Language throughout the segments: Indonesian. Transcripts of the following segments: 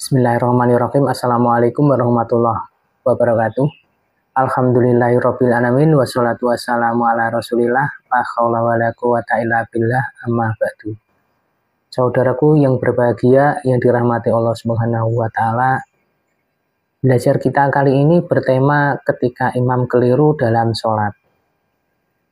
Bismillahirrahmanirrahim. Assalamualaikum warahmatullahi wabarakatuh. Alhamdulillahirabbil alamin wassalatu wassalamu ala Rasulillah la haula wala quwata illa billah amma ba'du. Saudaraku yang berbahagia yang dirahmati Allah Subhanahu wa taala. Belajar kita kali ini bertema ketika imam keliru dalam sholat.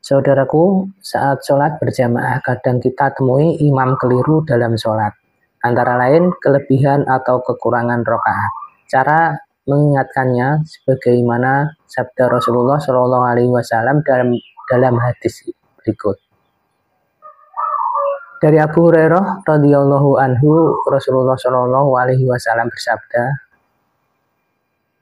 Saudaraku, saat sholat berjamaah kadang kita temui imam keliru dalam sholat. Antara lain kelebihan atau kekurangan rakaat. Cara mengingatkannya sebagaimana sabda Rasulullah Shallallahu Alaihi Wasallam dalam hadis berikut. Dari Abu Hurairah radhiyallahu anhu, Rasulullah Shallallahu Alaihi Wasallam bersabda,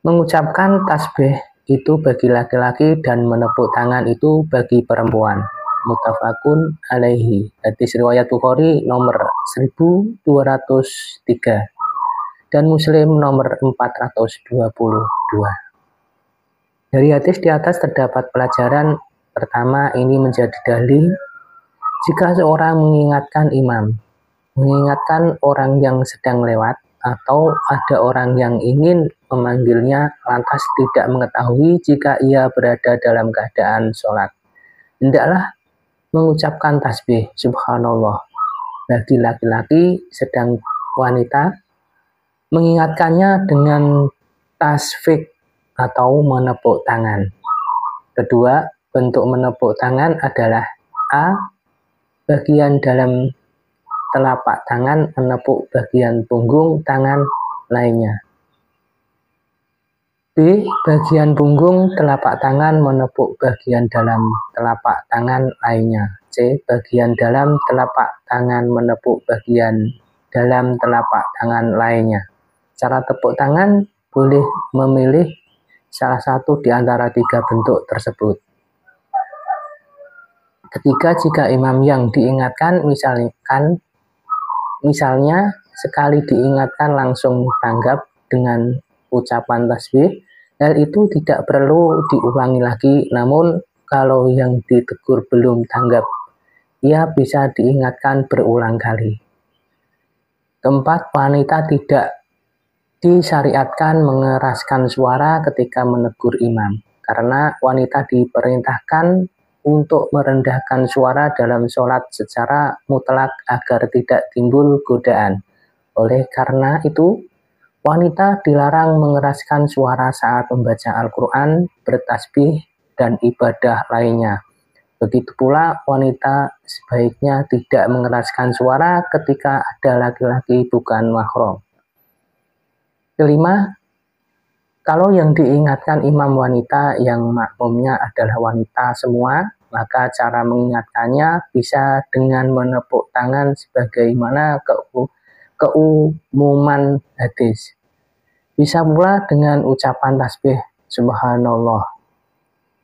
mengucapkan tasbih itu bagi laki-laki dan menepuk tangan itu bagi perempuan. Muttafaqun alaihi. Hadis riwayat Bukhari nomor 1203 dan Muslim nomor 422. Dari hadis di atas terdapat pelajaran. Pertama, ini menjadi dalil jika seorang mengingatkan imam, mengingatkan orang yang sedang lewat, atau ada orang yang ingin memanggilnya lantas tidak mengetahui jika ia berada dalam keadaan sholat, hendaklah mengucapkan tasbih subhanallah bagi laki-laki, sedang wanita mengingatkannya dengan tasfik atau menepuk tangan. Kedua, bentuk menepuk tangan adalah A. Bagian dalam telapak tangan menepuk bagian punggung tangan lainnya. B. Bagian punggung telapak tangan menepuk bagian dalam telapak tangan lainnya. C. Bagian dalam telapak tangan menepuk bagian dalam telapak tangan lainnya. Cara tepuk tangan boleh memilih salah satu di antara tiga bentuk tersebut. Ketiga, jika imam yang diingatkan misalnya sekali diingatkan langsung tanggap dengan ucapan tasbih, hal itu tidak perlu diulangi lagi. Namun kalau yang ditegur belum tanggap, ia bisa diingatkan berulang kali. Keempat, wanita tidak disyariatkan mengeraskan suara ketika menegur imam, karena wanita diperintahkan untuk merendahkan suara dalam sholat secara mutlak agar tidak timbul godaan. Oleh karena itu, wanita dilarang mengeraskan suara saat membaca Al-Quran, bertasbih, dan ibadah lainnya. Begitu pula wanita sebaiknya tidak mengeraskan suara ketika ada laki-laki bukan mahram. Kelima, kalau yang diingatkan imam wanita yang makmumnya adalah wanita semua, maka cara mengingatkannya bisa dengan menepuk tangan sebagaimana keumuman hadis. Bisa pula dengan ucapan tasbih subhanallah.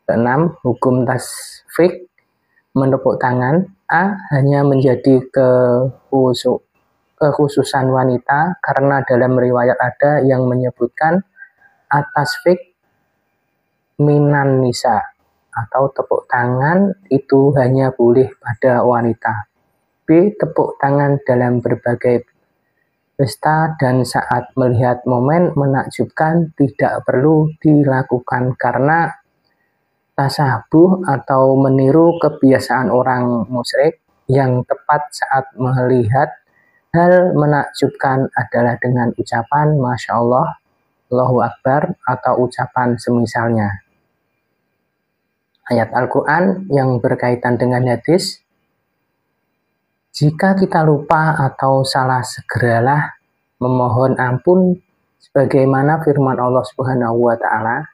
Keenam, hukum tasfik menepuk tangan. A. Hanya menjadi kekhususan wanita karena dalam riwayat ada yang menyebutkan at-tasfik minan nisa, atau tepuk tangan itu hanya boleh pada wanita. B. Tepuk tangan dalam berbagai pesta dan saat melihat momen menakjubkan tidak perlu dilakukan karena tasabuh atau meniru kebiasaan orang musyrik. Yang tepat saat melihat hal menakjubkan adalah dengan ucapan Masya Allah, Allahu Akbar, atau ucapan semisalnya. Ayat Al-Quran yang berkaitan dengan hadis, jika kita lupa atau salah segeralah memohon ampun sebagaimana firman Allah Subhanahu wa taala,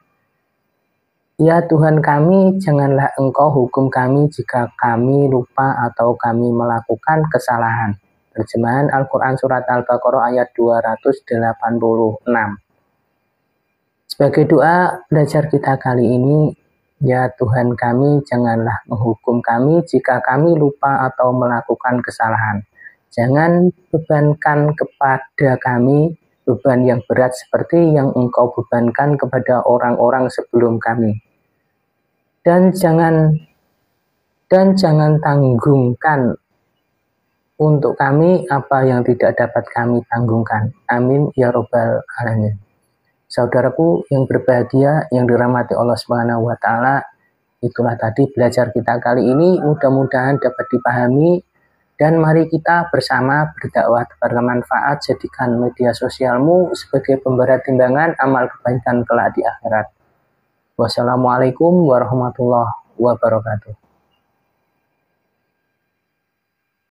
ya Tuhan kami, janganlah Engkau hukum kami jika kami lupa atau kami melakukan kesalahan. Terjemahan Al-Quran Surat Al-Baqarah ayat 286. Sebagai doa belajar kita kali ini, ya Tuhan kami, janganlah menghukum kami jika kami lupa atau melakukan kesalahan. Jangan bebankan kepada kami beban yang berat seperti yang Engkau bebankan kepada orang-orang sebelum kami. Dan jangan tanggungkan untuk kami apa yang tidak dapat kami tanggungkan. Amin ya robbal alamin. Saudaraku yang berbahagia, yang dirahmati Allah Subhanahu wa Ta'ala, itulah tadi belajar kita kali ini, mudah-mudahan dapat dipahami, dan mari kita bersama berdakwah bermanfaat. Jadikan media sosialmu sebagai pemberat timbangan amal kebaikan kelak di akhirat. Wassalamualaikum warahmatullahi wabarakatuh.